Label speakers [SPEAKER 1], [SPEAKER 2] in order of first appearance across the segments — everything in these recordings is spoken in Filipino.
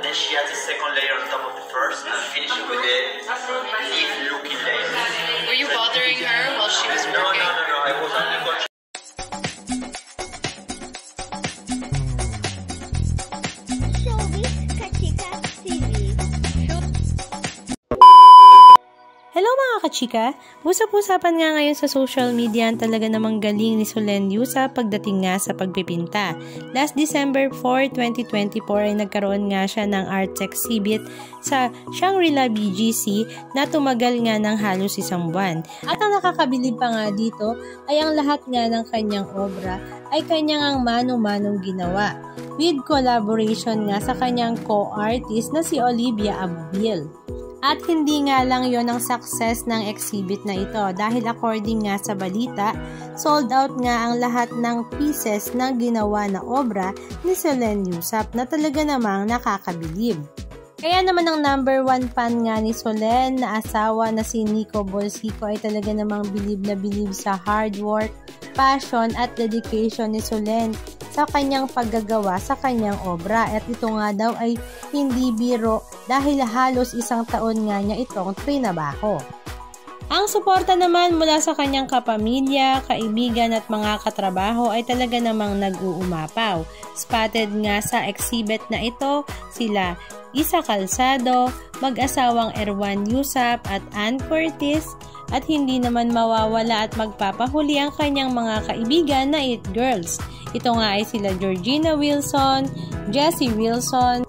[SPEAKER 1] then she adds a second layer on top of the first, and finishing with the leaf-looking layer.
[SPEAKER 2] Were you bothering her while she was working?
[SPEAKER 1] No. I was only watching.
[SPEAKER 3] Hello mga kachika! Usap-usapan nga ngayon sa social media ang talaga namang galing ni Solen Yu sa pagdating nga sa pagpipinta. Last December 4, 2024 ay nagkaroon nga siya ng arts exhibit sa Shangri-La BGC na tumagal nga ng halos isang buwan. At ang nakakabilib pa nga dito ay ang lahat nga ng kanyang obra ay kanyang ang mano-manong ginawa with collaboration nga sa kanyang co-artist na si Olivia Abubil. At hindi nga lang yon ang success ng exhibit na ito dahil according nga sa balita, sold out nga ang lahat ng pieces na ginawa na obra ni Solen Yu na talaga namang nakakabilib. Kaya naman ang number 1 fan nga ni Solen na asawa na si Nico Bolsico ay talaga namang bilib na bilib sa hard work, passion at dedication ni Solen sa kanyang paggagawa sa kanyang obra at ito nga daw ay hindi biro dahil halos isang taon nga niya itong trinabaho. Ang suporta naman mula sa kanyang kapamilya, kaibigan at mga katrabaho ay talaga namang nag-uumapaw. Spotted nga sa exhibit na ito sila Isa Calzado, mag-asawang Erwan Yusap at Ann Curtis at hindi naman mawawala at magpapahuli ang kanyang mga kaibigan na It Girls. Ito nga ay sila Georgina Wilson, Jessie Wilson,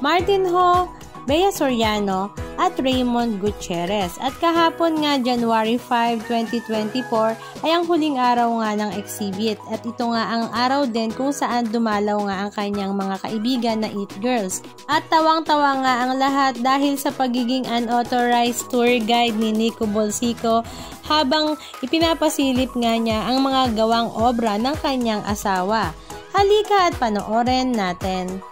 [SPEAKER 3] Martin Ho, Bea Soriano at Raymond Gutierrez. At kahapon nga January 5, 2024 ay ang huling araw nga ng exhibit at ito nga ang araw din kung saan dumalaw nga ang kanyang mga kaibigan na It Girls. At tawang-tawa nga ang lahat dahil sa pagiging unauthorized tour guide ni Nico Bolsico habang ipinapasilip nga niya ang mga gawang obra ng kanyang asawa. Halika at panoorin natin.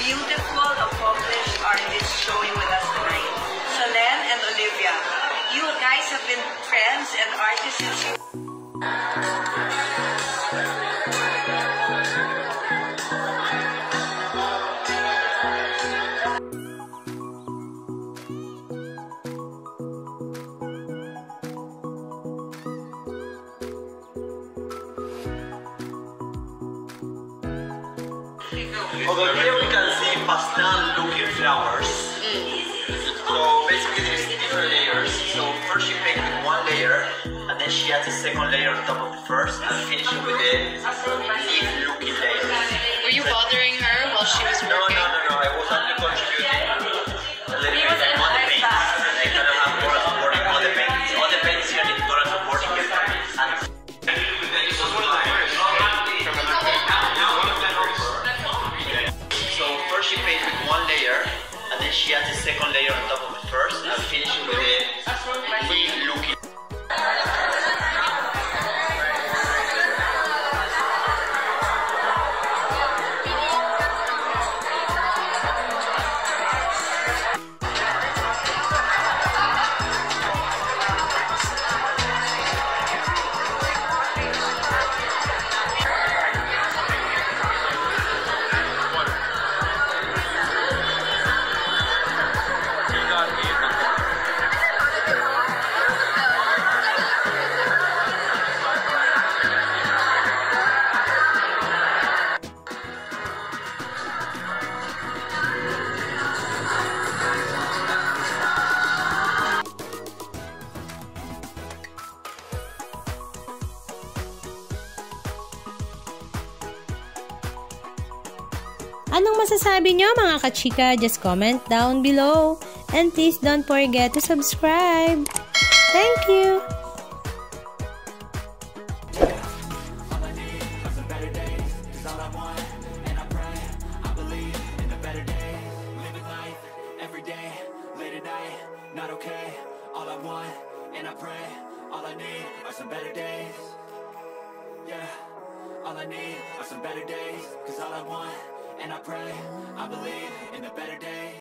[SPEAKER 4] Beautiful, accomplished artists showing with us tonight. Solen and Olivia, you guys have been friends and artists since you...
[SPEAKER 1] Over here we can see pastel-looking flowers. So basically there's different layers. So first she painted with one layer, and then she adds a second layer on top of the first, and finishing with the leaf-looking layer.
[SPEAKER 2] Were you bothering her while she was working?
[SPEAKER 1] No. I was only contributing a little bit on the paints. I kind of have more supporting on the paints. All the paints here need to supporting it. She painted with one layer, and then she adds a second layer on top of the first, and finishing with the leaf-looking.
[SPEAKER 3] Anong masasabi nyo mga kachika? Just comment down below. And please don't forget to subscribe. Thank you!
[SPEAKER 5] All I need are some better days, 'cause all I want, and I pray, I believe in the better days.